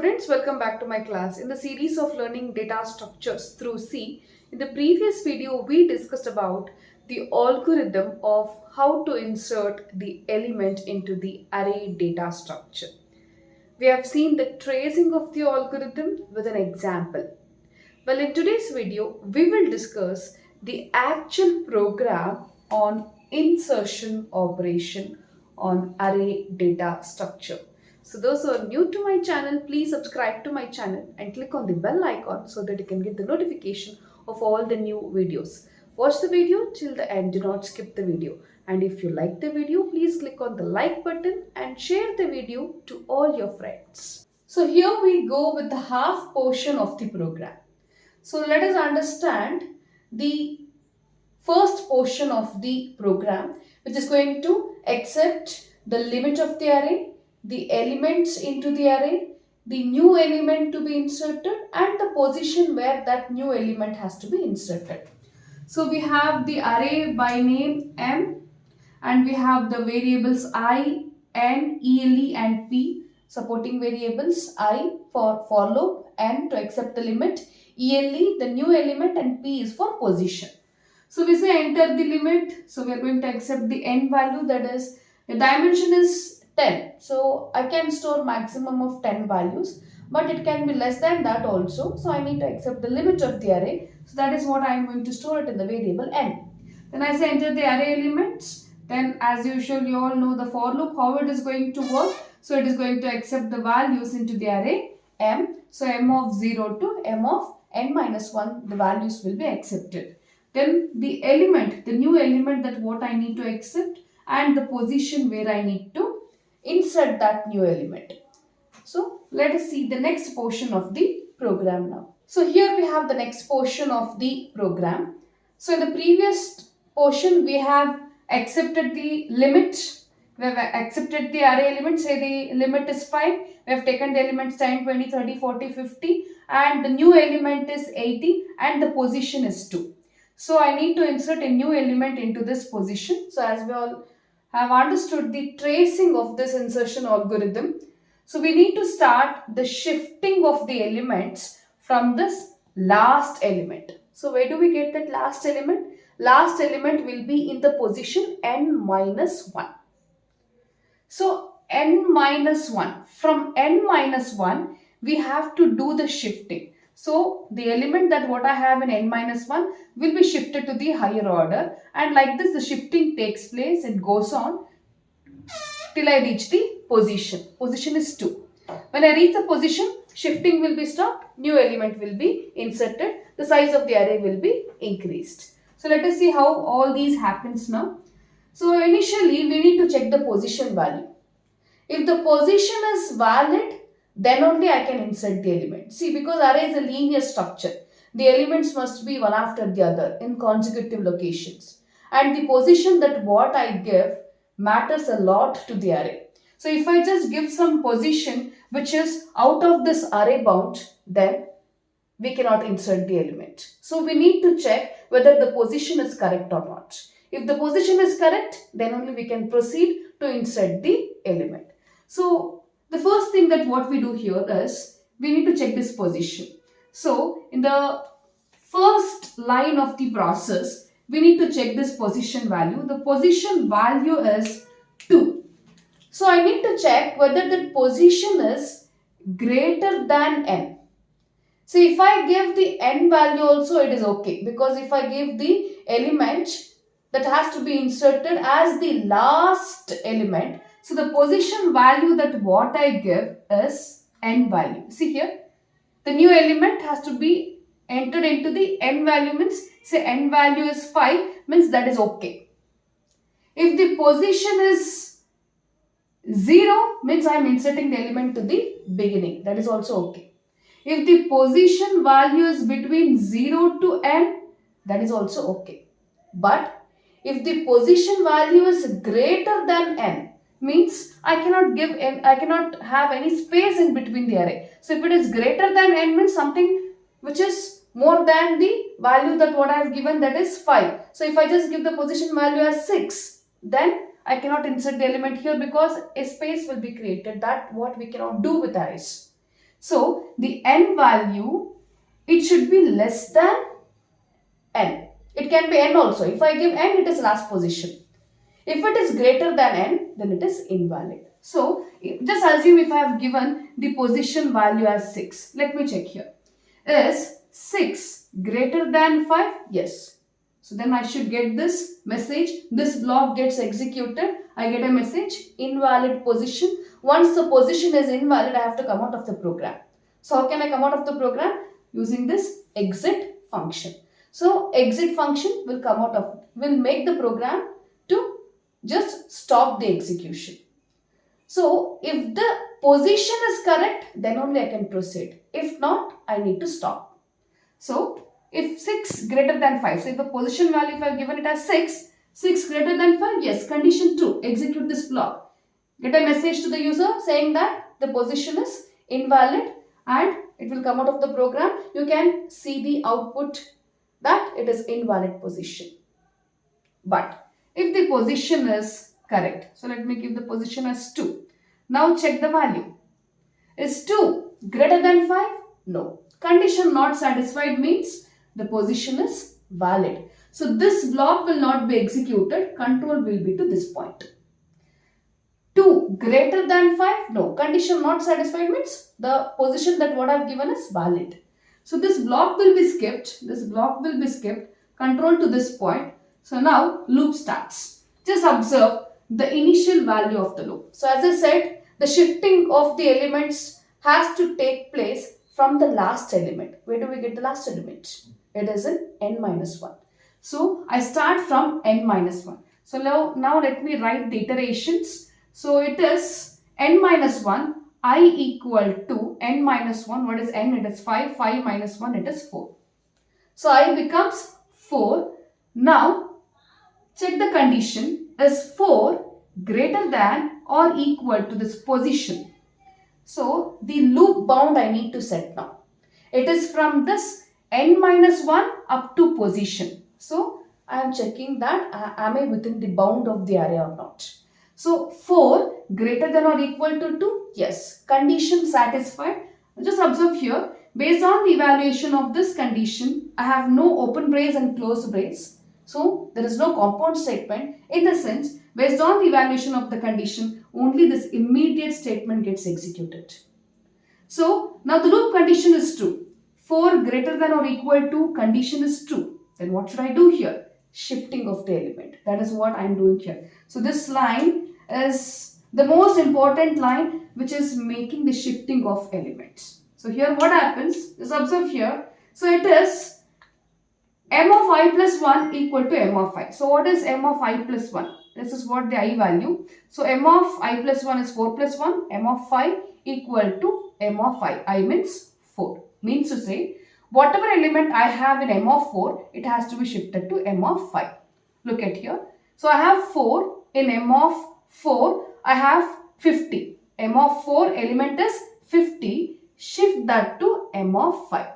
students, welcome back to my class. In the series of learning data structures through C, in the previous video we discussed about the algorithm of how to insert the element into the array data structure. We have seen the tracing of the algorithm with an example. Well, in today's video, we will discuss the actual program on insertion operation on array data structure. So those who are new to my channel, please subscribe to my channel and click on the bell icon so that you can get the notification of all the new videos. Watch the video till the end, do not skip the video. And if you like the video, please click on the like button and share the video to all your friends. So here we go with the half portion of the program. So let us understand the first portion of the program, which is going to accept the limit of the array, the elements into the array, the new element to be inserted, and the position where that new element has to be inserted. So we have the array by name M, and we have the variables I, N, ELE and P, supporting variables. I for loop, N to accept the limit, ELE the new element, and P is for position. So we say enter the limit. So we are going to accept the N value, that is the dimension is 10. So I can store maximum of 10 values, but it can be less than that also. So I need to accept the limit of the array. So that is what I am going to store it in the variable N. Then I say enter the array elements. Then as usual, you all know the for loop, how it is going to work. So it is going to accept the values into the array M. So M of 0 to M of N minus 1, the values will be accepted. Then the element, the new element that what I need to accept, and the position where I need to insert that new element. So let us see the next portion of the program now. So here we have the next portion of the program. So in the previous portion we have accepted the limit. We have accepted the array element, say the limit is 5. We have taken the elements 10, 20, 30, 40, 50, and the new element is 80 and the position is 2. So I need to insert a new element into this position. So as we all have understood the tracing of this insertion algorithm, so we need to start the shifting of the elements from this last element. So where do we get that last element? Last element will be in the position n minus 1. So n minus 1. From n minus 1, we have to do the shifting. So the element that what I have in n minus 1 will be shifted to the higher order, and like this the shifting takes place. It goes on till I reach the position. Position is 2. When I reach the position, shifting will be stopped, new element will be inserted, the size of the array will be increased. So let us see how all these happens now. So initially we need to check the position value. If the position is valid, then only I can insert the element. See, because array is a linear structure, the elements must be one after the other in consecutive locations. And the position that what I give matters a lot to the array. So if I just give some position which is out of this array bound, then we cannot insert the element. So we need to check whether the position is correct or not. If the position is correct, then only we can proceed to insert the element. So the first thing that what we do here is we need to check this position. So in the first line of the process, we need to check this position value. The position value is 2. So I need to check whether the position is greater than n. So if I give the n value also, it is okay, because if I give the element that has to be inserted as the last element, so the position value that what I give is n value. See here, the new element has to be entered into the n value, means say n value is 5, means that is okay. If the position is 0, means I am inserting the element to the beginning, that is also okay. If the position value is between 0 to n, that is also okay. But if the position value is greater than n, means I cannot have any space in between the array. So if it is greater than n, means something which is more than the value that what I have given, that is 5. So if I just give the position value as 6, then I cannot insert the element here because a space will be created, that what we cannot do with arrays. So the n value, it should be less than n. It can be n also. If I give n, it is last position. If it is greater than n, then it is invalid. So just assume if I have given the position value as 6. Let me check here. Is 6 greater than 5? Yes. So then I should get this message. This block gets executed. I get a message, invalid position. Once the position is invalid, I have to come out of the program. So how can I come out of the program? Using this exit function. So exit function will make the program to just stop the execution. So if the position is correct, then only I can proceed. If not, I need to stop. So if 6 greater than 5, so if the position value, if I have given it as 6 greater than 5, yes, condition true, execute this block. Get a message to the user saying that the position is invalid and it will come out of the program. You can see the output that it is invalid position. But if the position is correct, so let me give the position as 2. Now check the value. Is 2 greater than 5? No. Condition not satisfied means the position is valid. So this block will not be executed. Control will be to this point. 2 greater than 5? No. Condition not satisfied means the position that what I have given is valid. So this block will be skipped. Control to this point. So now loop starts. Just observe the initial value of the loop. So as I said, the shifting of the elements has to take place from the last element. Where do we get the last element? It is in n minus 1. So I start from n minus 1. So now let me write the iterations. So it is n minus 1, I equal to n minus 1. What is n? It is 5. 5 minus 1, it is 4. So I becomes 4. Now check the condition. Is 4 greater than or equal to this position? So the loop bound I need to set now. It is from this n minus 1 up to position. So I am checking that am I within the bound of the array or not. So 4 greater than or equal to 2? Yes. Condition satisfied. Just observe here. Based on the evaluation of this condition, I have no open brace and closed brace. So there is no compound statement. In the sense, based on the evaluation of the condition, only this immediate statement gets executed. So now the loop condition is true. 4 greater than or equal to, condition is true. Then what should I do here? Shifting of the element. That is what I am doing here. So this line is the most important line which is making the shifting of elements. So here what happens? Just observe here. So it is m of I plus 1 equal to m of I. So what is m of I plus 1? This is what the I value. So m of I plus 1 is 4 plus 1. M of I equal to m of I. I means 4. Means to say, whatever element I have in m of 4, it has to be shifted to m of 5. Look at here. So I have 4 in m of 4. I have 50. M of 4 element is 50. Shift that to m of 5.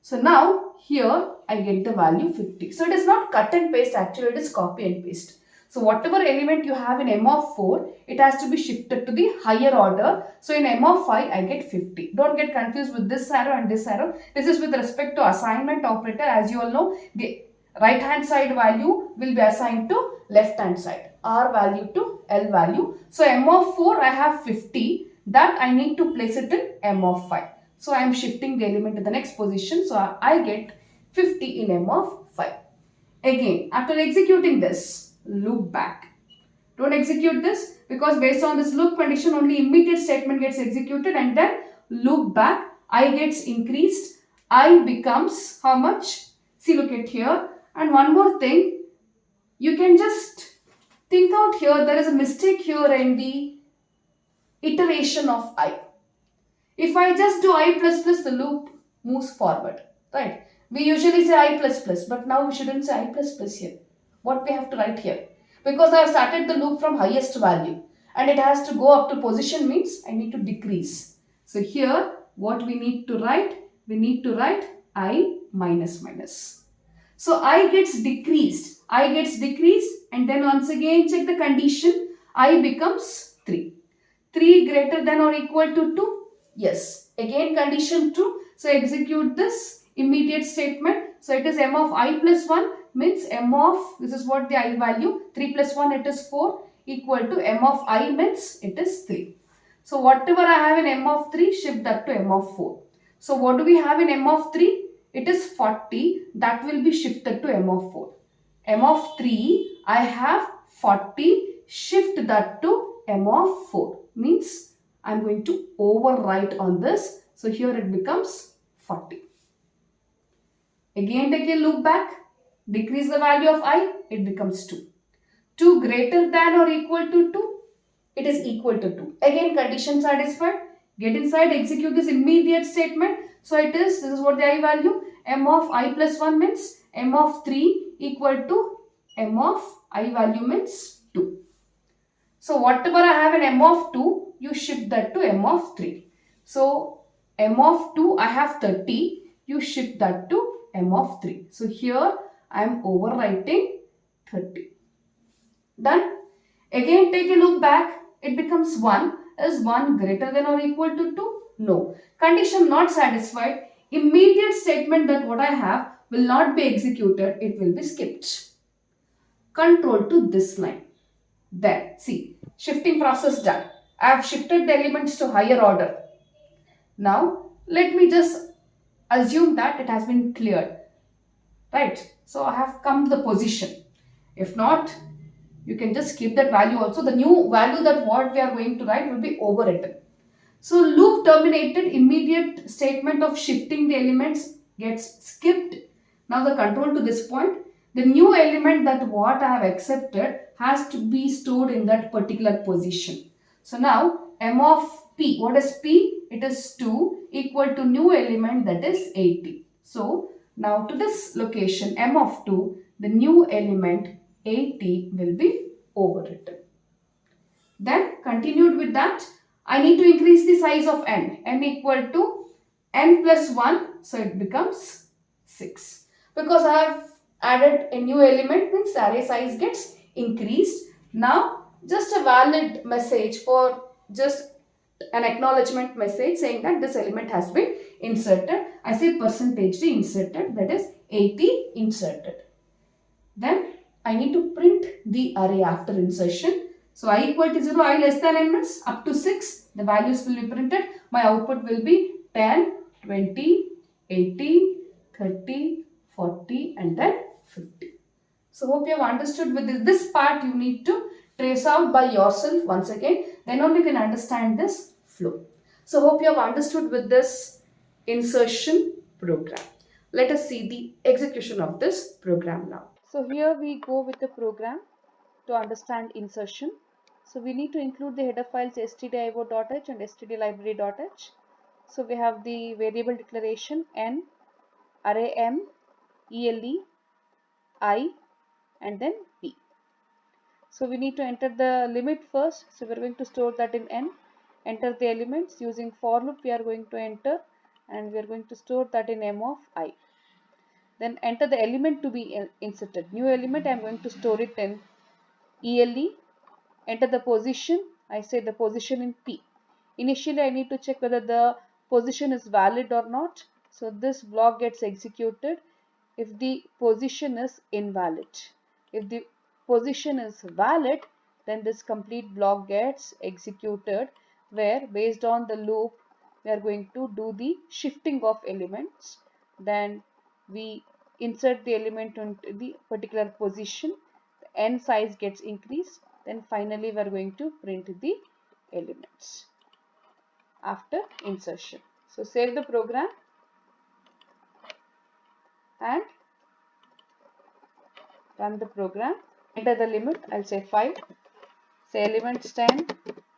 So now here I get the value 50. So it is not cut and paste, actually it is copy and paste. So whatever element you have in m of 4, it has to be shifted to the higher order. So in m of 5, I get 50. Don't get confused with this arrow and this arrow. This is with respect to assignment operator. As you all know, the right hand side value will be assigned to left hand side. R value to L value. So m of 4, I have 50. That I need to place it in m of 5. So I am shifting the element to the next position. So I get 50 in m of 5. Again, after executing this, loop back. Don't execute this because based on this loop condition, only immediate statement gets executed and then loop back. I gets increased. I becomes how much? See, look at here. And one more thing, you can just think out here. There is a mistake here in the iteration of I. If I just do I plus plus, the loop moves forward, right? We usually say I plus plus, but now we shouldn't say I plus plus here. What we have to write here? Because I have started the loop from highest value and it has to go up to position means I need to decrease. So here what we need to write? We need to write I minus minus. So I gets decreased. I gets decreased and then once again check the condition. I becomes 3. 3 greater than or equal to 2? Yes. Again condition true. So execute this immediate statement. So it is m of I plus 1 means m of, this is what the I value, 3 plus 1 it is 4 equal to m of I means it is 3. So whatever I have in m of 3, shift that to m of 4. So what do we have in m of 3? It is 40, that will be shifted to m of 4. M of 3, I have 40, shift that to m of 4 means I am going to overwrite on this. So here it becomes 40. Again take a loop back, decrease the value of I, it becomes 2. 2 greater than or equal to 2, it is equal to 2. Again condition satisfied, get inside, execute this immediate statement. So it is, this is what the I value, m of I plus 1 means m of 3 equal to m of I value means 2. So whatever I have in m of 2, you shift that to m of 3. So m of 2, I have 30, you shift that to m of 3. So here I am overwriting 30. Done. Again take a look back, it becomes 1. Is 1 greater than or equal to 2? No. Condition not satisfied. Immediate statement that what I have will not be executed, it will be skipped. Control to this line. Then see, shifting process done. I have shifted the elements to higher order. Now let me just assume that it has been cleared. Right? So I have come to the position. If not, you can just keep that value also. The new value that what we are going to write will be overwritten. So loop terminated, immediate statement of shifting the elements gets skipped. Now the control to this point, the new element that what I have accepted has to be stored in that particular position. So now m of p, what is p? It is 2 equal to new element that is 80. So now to this location m of 2, the new element 80 will be overwritten. Then continued with that, I need to increase the size of n equal to n plus 1, so it becomes 6. Because I have added a new element means the array size gets increased. Now just a valid message for just an acknowledgement message saying that this element has been inserted. I say percentage D inserted, that is 80 inserted. Then I need to print the array after insertion. So I equal to 0, I less than n means up to 6. The values will be printed. My output will be 10, 20, 80, 30, 40 and then 50. So hope you have understood with this. This part you need to trace out by yourself once again. Then only you can understand this flow. So hope you have understood with this insertion program. Let us see the execution of this program now. So here we go with the program to understand insertion. So we need to include the header files stdio.h and stdlibrary.h. So we have the variable declaration n, array m, ele, I and then p. So we need to enter the limit first. So we are going to store that in n. Enter the elements using for loop we are going to enter and we are going to store that in m of I. Then enter the element to be inserted. New element I am going to store it in ele. Enter the position. I say the position in P. Initially I need to check whether the position is valid or not. So this block gets executed if the position is invalid. If the position is valid, then this complete block gets executed, where based on the loop we are going to do the shifting of elements. Then we insert the element into the particular position, the n size gets increased, then finally we are going to print the elements after insertion. So save the program and run the program. Enter the limit, I'll say 5. Say elements 10,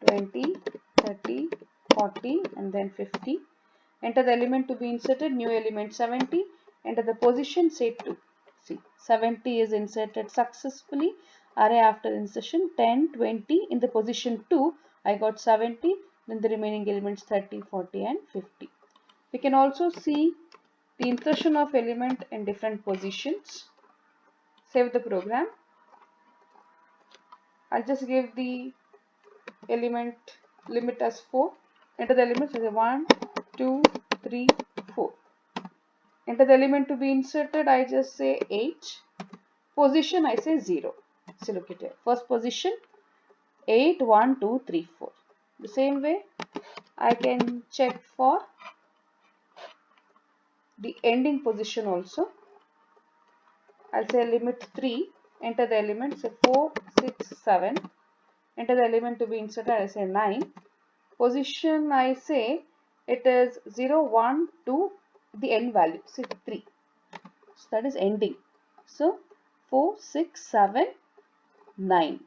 20, 30, 40 and then 50. Enter the element to be inserted, new element 70. Enter the position, say 2. See, 70 is inserted successfully. Array after insertion 10, 20. In the position 2, I got 70. Then the remaining elements 30, 40 and 50. We can also see the insertion of element in different positions. Save the program. I'll just give the element limit as 4. Enter the elements as 1, 2, 3, 4. Enter the element to be inserted. I just say 8. Position I say 0. So look at here. First position 8, 1, 2, 3, 4. The same way I can check for the ending position also. I'll say limit 3. Enter the element, say 4, 6, 7. Enter the element to be inserted. I say 9. Position I say it is 0, 1, 2, the end value, say 3. So that is ending. So 4, 6, 7, 9.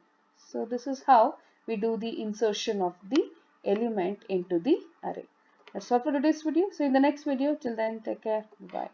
So this is how we do the insertion of the element into the array. That's all for today's video. So in the next video, till then, take care. Bye.